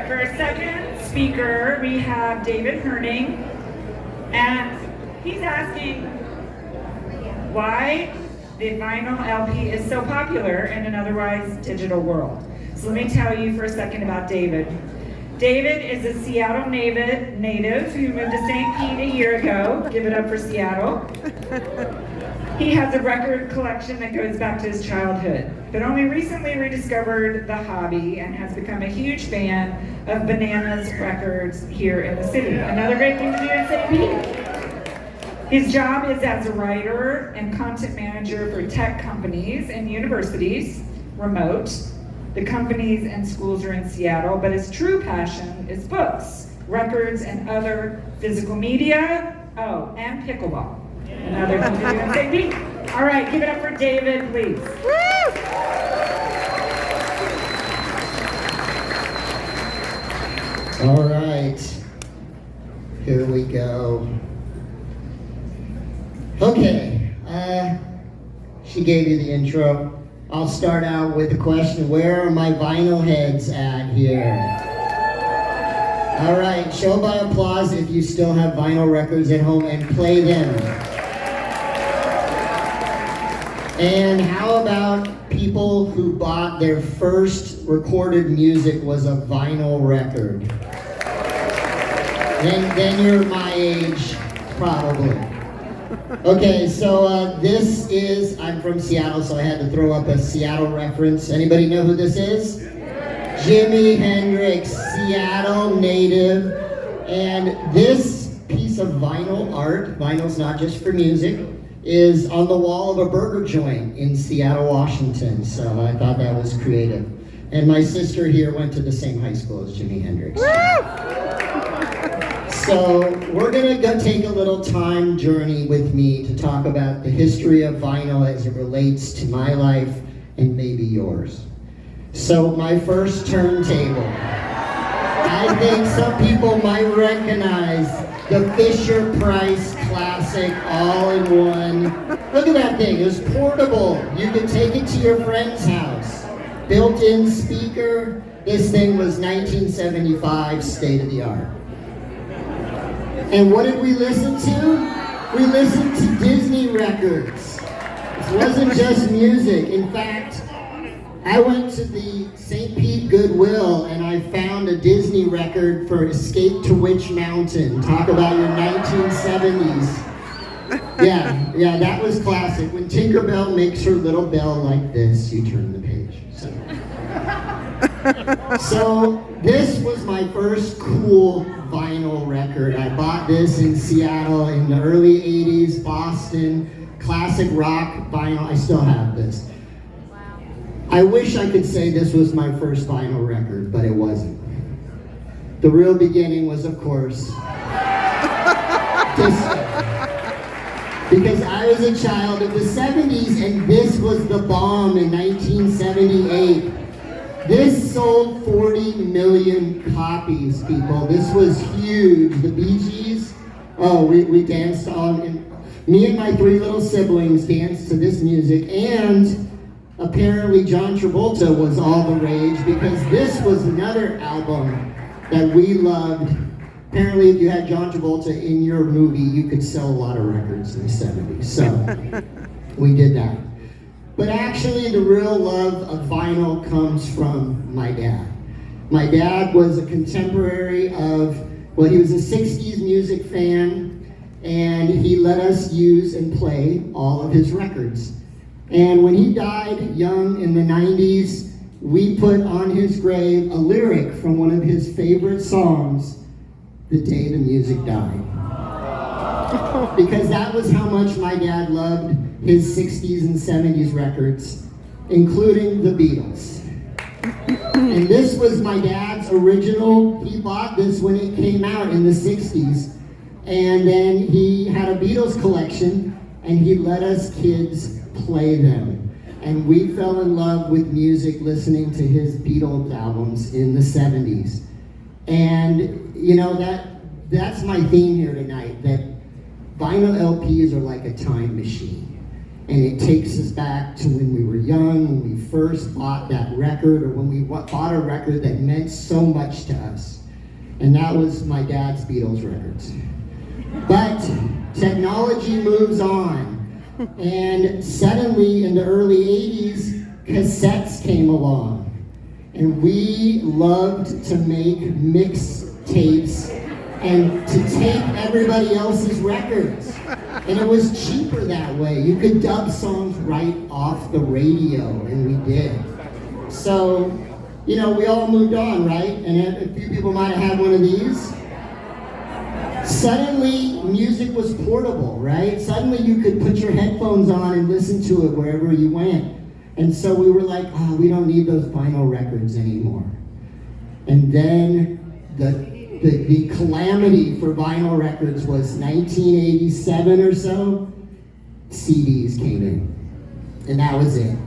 For our second speaker, we have David Herning, and he's asking why the vinyl LP is so popular in an otherwise digital world. So let me tell you for a second about David. David is a Seattle native who moved to St. Pete a year ago. Give it up for Seattle. He has a record collection that goes back to his childhood, but only recently rediscovered the hobby and has become a huge fan of Bananas Records here in the city. Another great thing to do in St. Pete. His job is as a writer and content manager for tech companies and universities, remote. The companies and schools are in Seattle, but his true passion is books, records, and other physical media. Oh, and pickleball. Another thing to do in St. Pete. All right, give it up for David, please. All right, here we go. Okay, she gave you the intro. I'll start out with a question. Where are my vinyl heads at here? All right, show by applause if you still have vinyl records at home and play them. And how about people who bought their first recorded music was a vinyl record? Then you're my age, probably. Okay, so this is, I'm from Seattle, so I had to throw up a Seattle reference. Anybody know who this is? Jimi Hendrix, Seattle native. And this piece of vinyl art, vinyl's not just for music, is on the wall of a burger joint in Seattle, Washington. So I thought that was creative. And my sister here went to the same high school as Jimi Hendrix. So we're gonna go take a little time journey with me to talk about the history of vinyl as it relates to my life and maybe yours. So my first turntable. I think some people might recognize the Fisher-Price classic all-in-one. Look at that thing, it was portable. You could take it to your friend's house. Built-in speaker. This thing was 1975, state-of-the-art. And what did we listen to? We listened to Disney records. It wasn't just music. In fact, I went to the St. Pete Goodwill and I found a Disney record for Escape to Witch Mountain. Talk about your 1970s. Yeah, that was classic. When Tinkerbell makes her little bell like this, you turn the page. So this was my first cool vinyl record. I bought this in Seattle in the early 80s, Boston, classic rock vinyl. I still have this. I wish I could say this was my first vinyl record, but it wasn't. The real beginning was, of course, disco. Because I was a child of the 70s and this was the bomb in 1978. This sold 40 million copies, people. This was huge. The Bee Gees, we danced on, me and my three little siblings danced to this music, and apparently John Travolta was all the rage because this was another album that we loved. Apparently if you had John Travolta in your movie, you could sell a lot of records in the 70s. So we did that. But actually the real love of vinyl comes from my dad. My dad was a contemporary of, well, he was a 60s music fan, and he let us use and play all of his records. And when he died young in the 90s, we put on his grave a lyric from one of his favorite songs, The Day the Music Died. Because that was how much my dad loved his 60s and 70s records, including the Beatles. And this was my dad's original. He bought this when it came out in the 60s. And then he had a Beatles collection, and he let us kids play them. And we fell in love with music listening to his Beatles albums in the 70s. And you know, that's my theme here tonight, that vinyl LPs are like a time machine. And it takes us back to when we were young, when we first bought that record, or when we bought a record that meant so much to us. And that was my dad's Beatles records. But technology moves on. And suddenly in the early 80s, cassettes came along. And we loved to make mix tapes and to tape everybody else's records. And it was cheaper that way. You could dub songs right off the radio, and we did. So, you know, we all moved on, right? And a few people might have had one of these. Suddenly, music was portable, right? Suddenly you could put your headphones on and listen to it wherever you went. And so we were like, oh, we don't need those vinyl records anymore. And then the calamity for vinyl records was 1987 or so, CDs came in. And that was it.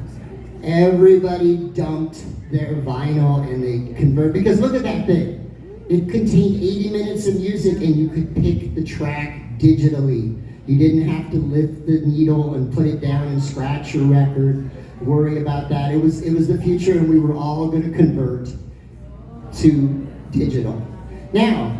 Everybody dumped their vinyl and they converted, because look at that thing. It contained 80 minutes of music and you could pick the track digitally. You didn't have to lift the needle and put it down and scratch your record, worry about that. It was the future, and we were all going to convert to digital. Now,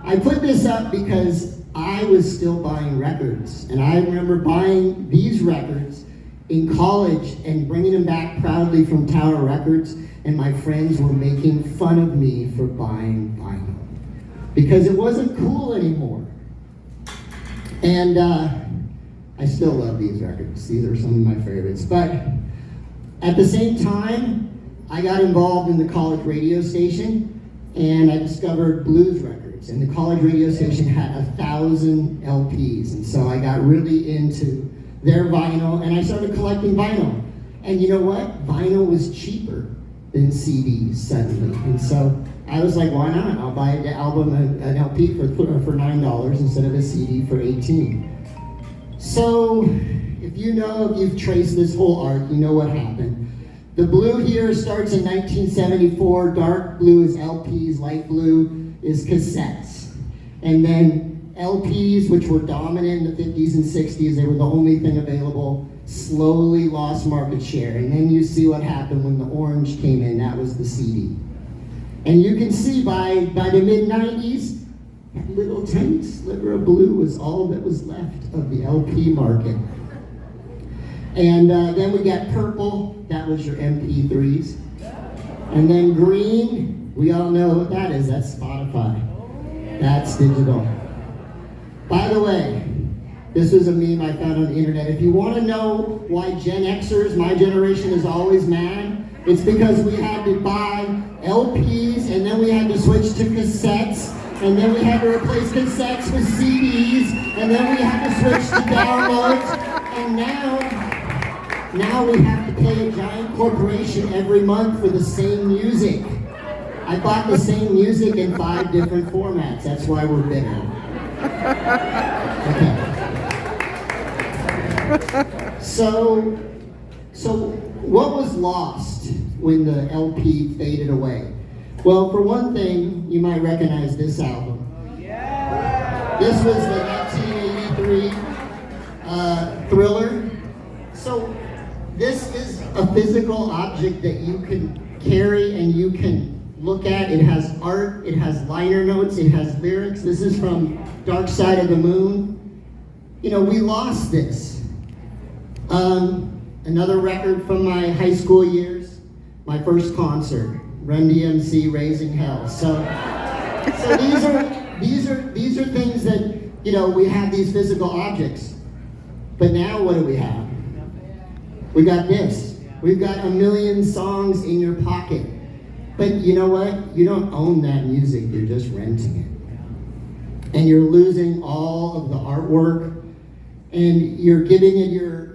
I put this up because I was still buying records, and I remember buying these records in college and bringing them back proudly from Tower Records, and my friends were making fun of me for buying vinyl because it wasn't cool anymore. And I still love these records. These are some of my favorites. But at the same time, I got involved in the college radio station, and I discovered blues records. And the college radio station had 1,000 LPs. And so I got really into their vinyl, and I started collecting vinyl. And you know what? Vinyl was cheaper than CDs suddenly. And so I was like, why not? I'll buy the album, an LP for $9 instead of a CD for $18. So if you've traced this whole arc, you know what happened. The blue here starts in 1974. Dark blue is LPs, light blue is cassettes. And then LPs, which were dominant in the 50s and 60s, they were the only thing available, slowly lost market share. And then you see what happened when the orange came in, that was the CD. And you can see by the mid-90s, that little tiny sliver of blue was all that was left of the LP market. And then we got purple, that was your MP3s. And then green, we all know what that is, that's Spotify. That's digital. By the way, this was a meme I found on the internet. If you want to know why Gen Xers, my generation, is always mad, it's because we had to buy LPs, and then we had to switch to cassettes, and then we had to replace cassettes with CDs, and then we had to switch to downloads, and now we have to pay a giant corporation every month for the same music. I bought the same music in 5 different formats. That's why we're bitter. Okay. So what was lost when the LP faded away? Well, for one thing, you might recognize this album. This was the 1983 Thriller. So this is a physical object that you can carry and you can look at. It has art, it has liner notes, it has lyrics. This is from Dark Side of the Moon. You know, we lost this. Another record from my high school years, my first concert, Run DMC, Raising Hell. So these are things that, you know, we have these physical objects. But now what do we have? We got this. We've got 1 million songs in your pocket. But you know what? You don't own that music, you're just renting it. And you're losing all of the artwork, and you're giving it your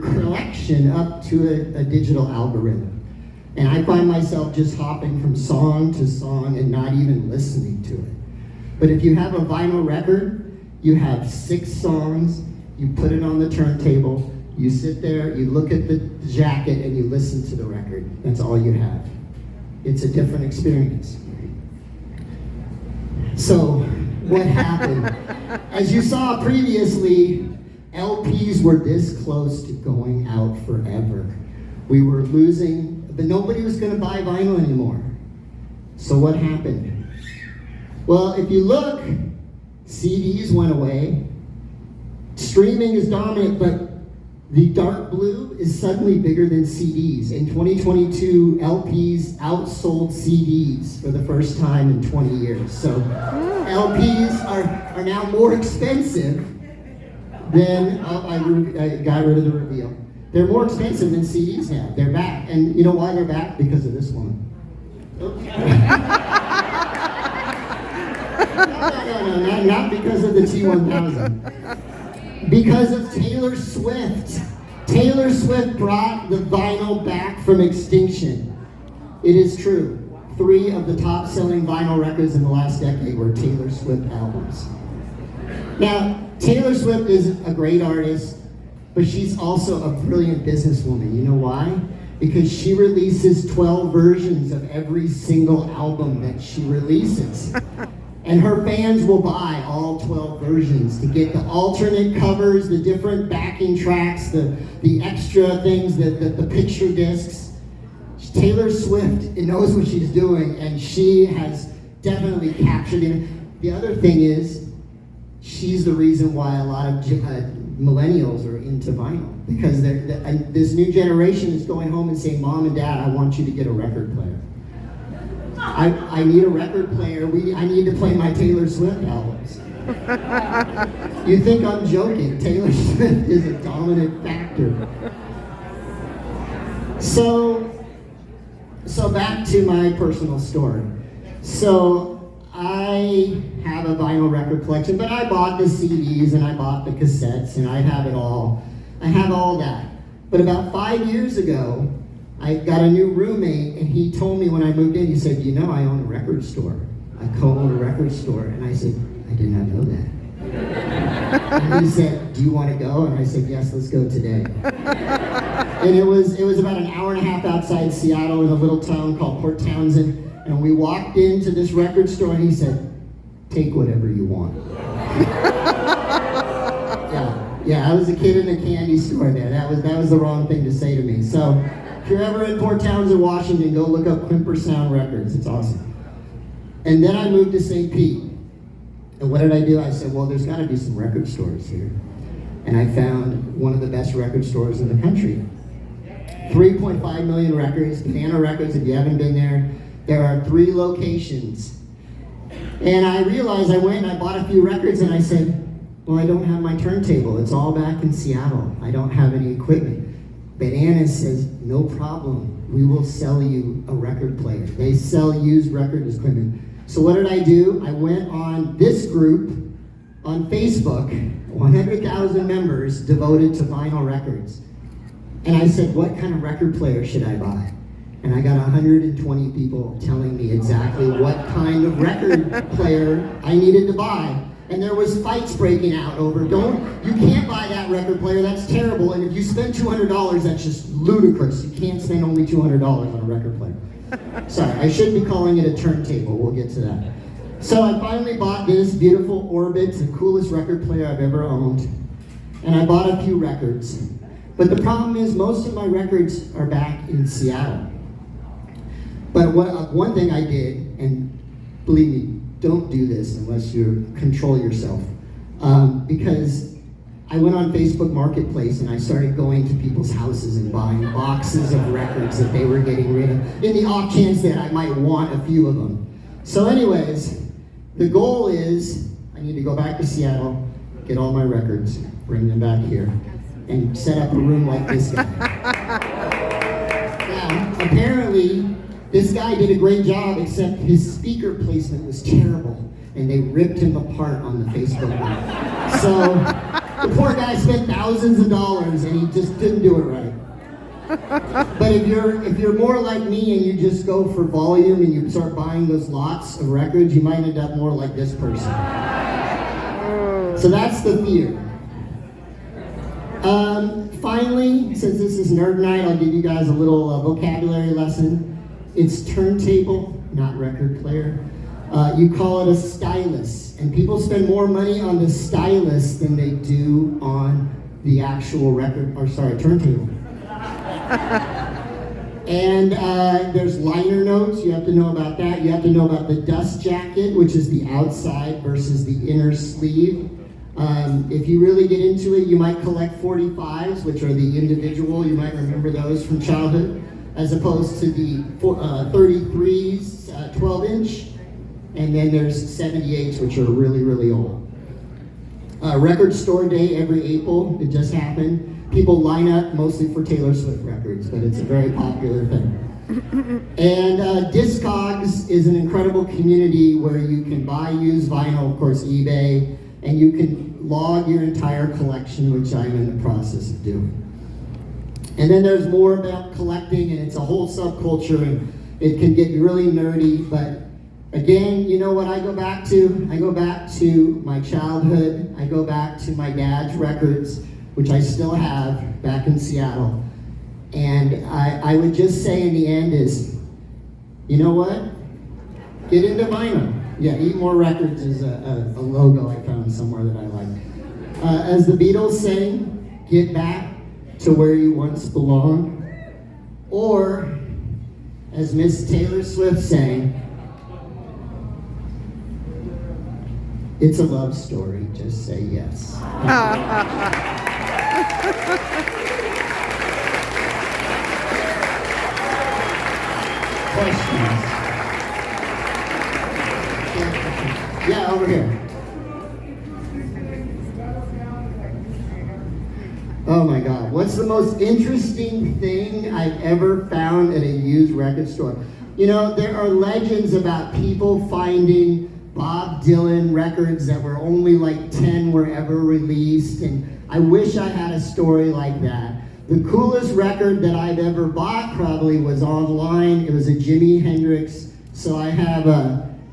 collection up to a digital algorithm. And I find myself just hopping from song to song and not even listening to it. But if you have a vinyl record, you have 6 songs, you put it on the turntable, you sit there, you look at the jacket, and you listen to the record. That's all you have. It's a different experience. So, what happened? As you saw previously, LPs were this close to going out forever. We were losing, but nobody was going to buy vinyl anymore. So what happened? Well, if you look, CDs went away. Streaming is dominant, but the dark blue is suddenly bigger than CDs. In 2022, LPs outsold CDs for the first time in 20 years. So LPs are now more expensive than, I got rid of the reveal. They're more expensive than CDs now. They're back. And you know why they're back? Because of this one. Oops. No, not because of the T1000. Because of Taylor Swift. Taylor Swift brought the vinyl back from extinction. It is true. 3 of the top-selling vinyl records in the last decade were Taylor Swift albums. Now, Taylor Swift is a great artist, but she's also a brilliant businesswoman. You know why? Because she releases 12 versions of every single album that she releases. And her fans will buy all 12 versions to get the alternate covers, the different backing tracks, the extra things, the picture discs. Taylor Swift knows what she's doing, and she has definitely captured it. The other thing is, she's the reason why a lot of millennials are into vinyl, because this new generation is going home and saying, "Mom and Dad, I want you to get a record player. I need a record player. I need to play my Taylor Swift albums." You think I'm joking? Taylor Swift is a dominant factor. So back to my personal story. So I have a vinyl record collection, but I bought the CDs and I bought the cassettes and I have it all. I have all that. But about 5 years ago, I got a new roommate, and he told me when I moved in, he said, "You know, I own a record store. I co-own a record store." And I said, "I did not know that." And he said, "Do you want to go?" And I said, "Yes, let's go today." And it was about an hour and a half outside Seattle in a little town called Port Townsend. And we walked into this record store, and he said, "Take whatever you want." Yeah, I was a kid in a candy store there. That was the wrong thing to say to me. So if you're ever in Port Townsend, Washington, go look up Quimper Sound Records. It's awesome. And then I moved to St. Pete. And what did I do? I said, well, there's got to be some record stores here. And I found one of the best record stores in the country. 3.5 million records, Banana Records. If you haven't been there, there are 3 locations. And I realized, I went and I bought a few records, and I said, well, I don't have my turntable. It's all back in Seattle. I don't have any equipment. Banana says, no problem. We will sell you a record player. They sell used record equipment. So what did I do? I went on this group on Facebook, 100,000 members devoted to vinyl records. And I said, what kind of record player should I buy? And I got 120 people telling me exactly what kind of record player I needed to buy. And there was fights breaking out over, you can't buy that record player, that's terrible. And if you spend $200, that's just ludicrous. You can't spend only $200 on a record player. Sorry, I should be calling it a turntable. We'll get to that. So I finally bought this beautiful Orbit, the coolest record player I've ever owned. And I bought a few records. But the problem is, most of my records are back in Seattle. But one thing I did, and believe me, don't do this unless you control yourself. Because I went on Facebook Marketplace and I started going to people's houses and buying boxes of records that they were getting rid of, in the off chance that I might want a few of them. So anyways, the goal is, I need to go back to Seattle, get all my records, bring them back here, and set up a room like this guy. Now, apparently, this guy did a great job, except his speaker placement was terrible, and they ripped him apart on the Facebook group. So the poor guy spent thousands of dollars, and he just didn't do it right. But if you're more like me and you just go for volume and you start buying those lots of records, you might end up more like this person. So that's the fear. Finally, since this is Nerd Night, I'll give you guys a little vocabulary lesson. It's turntable, not record player. You call it a stylus, and people spend more money on the stylus than they do on the actual record, or sorry, turntable. And there's liner notes, you have to know about that. You have to know about the dust jacket, which is the outside versus the inner sleeve. If you really get into it, you might collect 45s, which are the individual, you might remember those from childhood, as opposed to the 33s, 12-inch, and then there's 78s, which are really, really old. Record store day every April, it just happened. People line up mostly for Taylor Swift records, but it's a very popular thing. And Discogs is an incredible community where you can buy used vinyl, of course, eBay, and you can log your entire collection, which I'm in the process of doing. And then there's more about collecting, and it's a whole subculture, and it can get really nerdy, but again, you know what I go back to? I go back to my childhood. I go back to my dad's records, which I still have back in Seattle. And I would just say in the end is, you know what? Get into vinyl. Yeah, Eat More Records is a logo I found somewhere that I like. As the Beatles sang, get back to where you once belonged. Or, as Miss Taylor Swift sang, it's a love story, just say yes. Questions? Yeah, over here. Oh my God, what's the most interesting thing I've ever found at a used record store? You know, there are legends about people finding Bob Dylan records that were only like 10 were ever released, and I wish I had a story like that. The coolest record that I've ever bought probably was online. It was a Jimi Hendrix, so I have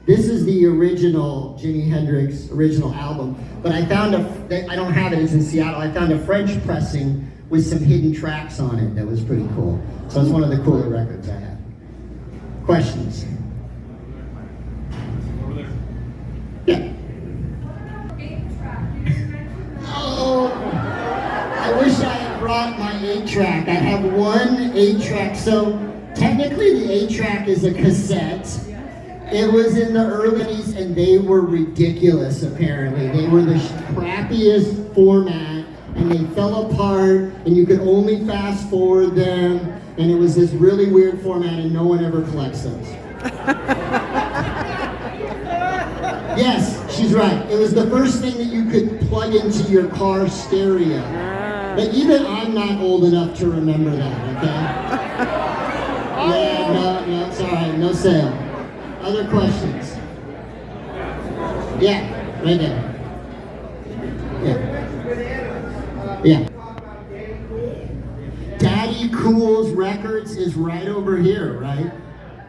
this is the original Jimi Hendrix original album, but I found I don't have it, it's in Seattle. I found a French pressing with some hidden tracks on it that was pretty cool. So it's one of the cooler records I have. Questions? Yeah. Oh, I wish I had brought my 8-track. I have one 8-track. So technically the 8-track is a cassette. It was in the early 80s and they were ridiculous apparently. They were the crappiest format and they fell apart and you could only fast forward them and it was this really weird format and no one ever collects those. Yes, she's right. It was the first thing that you could plug into your car stereo. But even I'm not old enough to remember that, okay? Yeah, no, it's all right, no sale. Other questions? Yeah, right there. Yeah. Daddy Cool's Records is right over here, right?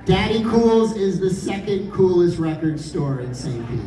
Daddy Cool's is the second coolest record store in St. Pete.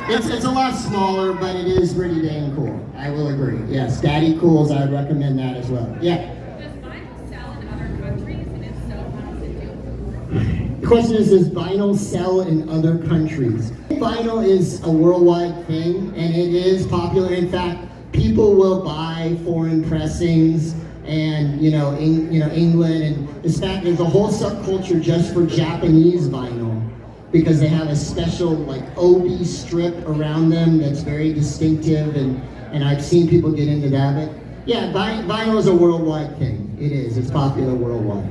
It's a lot smaller, but it is pretty dang cool. I will agree. Yes, Daddy Cool's, I would recommend that as well. Yeah. Does vinyl sell in other countries, and if so, how does it do? The question is, does vinyl sell in other countries? Vinyl is a worldwide thing, and it is popular. In fact, people will buy foreign pressings, and England, and in fact, there's a whole subculture just for Japanese vinyl because they have a special like obi strip around them that's very distinctive, and I've seen people get into that. But yeah, vinyl is a worldwide thing. It is. It's popular worldwide.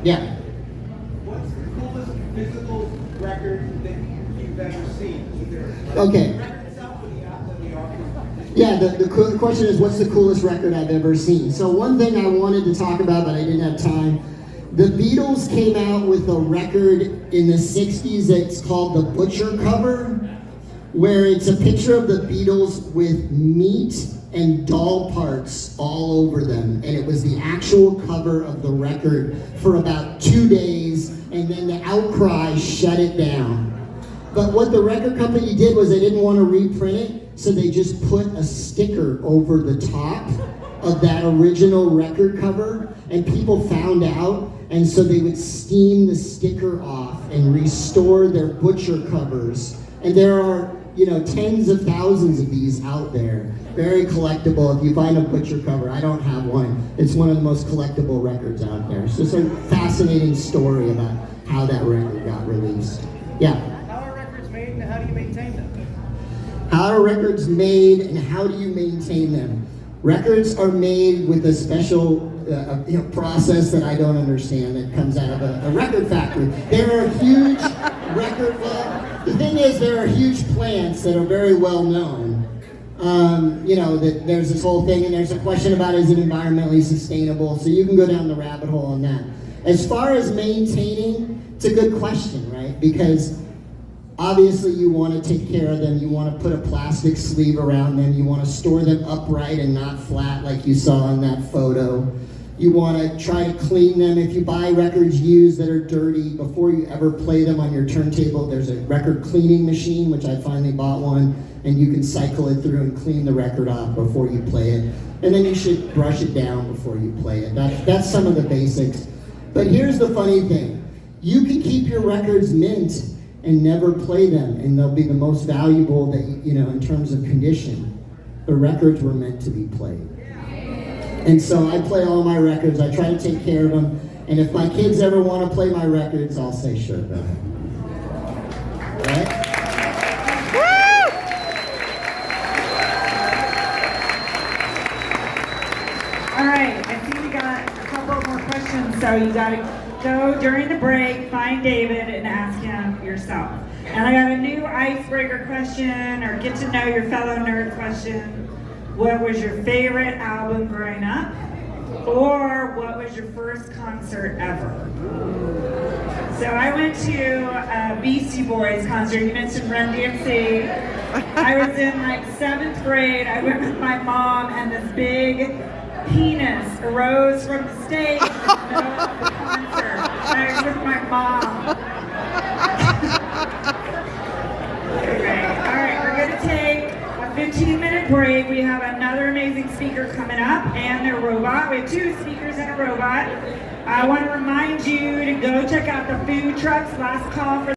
Yeah. What's the coolest physical record that you've ever seen? Okay. Yeah, the question is, what's the coolest record I've ever seen? So one thing I wanted to talk about, but I didn't have time. The Beatles came out with a record in the 60s that's called the Butcher cover, where it's a picture of the Beatles with meat and doll parts all over them. And it was the actual cover of the record for about 2 days, and then the outcry shut it down. But what the record company did was they didn't want to reprint it, so they just put a sticker over the top of that original record cover, and people found out, and so they would steam the sticker off and restore their Butcher covers. And there are tens of thousands of these out there. Very collectible. If you find a butcher cover, I don't have one. It's one of the most collectible records out there. It's just a fascinating story about how that record got released. Yeah. How are records made and how do you maintain them? How are records made and how do you maintain them? Records are made with a special process that I don't understand that comes out of a record factory. There are huge the thing is there are huge plants that are very well known. That there's this whole thing and there's a question about is it environmentally sustainable, so you can go down the rabbit hole on that. As far as maintaining, it's a good question, right? Because obviously you want to take care of them, you want to put a plastic sleeve around them, you want to store them upright and not flat like you saw in that photo. You want to try to clean them. If you buy records used that are dirty, before you ever play them on your turntable, there's a record cleaning machine, which I finally bought one, and you can cycle it through and clean the record off before you play it. And then you should brush it down before you play it. That's some of the basics. But here's the funny thing. You can keep your records mint and never play them, and they'll be the most valuable that in terms of condition. The records were meant to be played. And so I play all my records, I try to take care of them, and if my kids ever want to play my records, I'll say, sure, go ahead. Right? All right, I see we got a couple more questions, so you gotta go during the break, find David, and ask him yourself. And I got a new icebreaker question, or get to know your fellow nerd question. What was your favorite album growing up? Or what was your first concert ever? So I went to a Beastie Boys concert. You mentioned Run DMC. I was in like 7th grade. I went with my mom, and this big penis arose from the stage in the middle of the concert. I was with my mom. Okay, all right, we're gonna take a 15-minute break. We have another amazing speaker coming up and a robot. We have 2 speakers and a robot. I want to remind you to go check out the food trucks. Last call for